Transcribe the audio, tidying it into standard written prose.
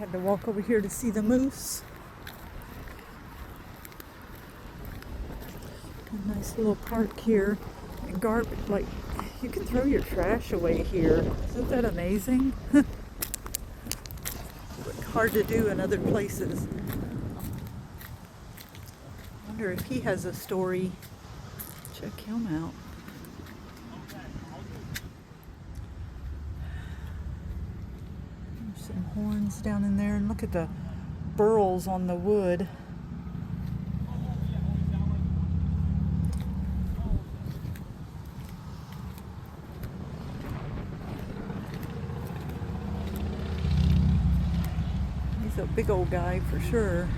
Had to walk over here to see the moose. A nice little park here. And garbage, like, you can throw your trash away here. Isn't that amazing? Hard to do in other places. I wonder if he has a story. Check him out. There's some horns down in there, and look at the burls on the wood. He's a big old guy for sure.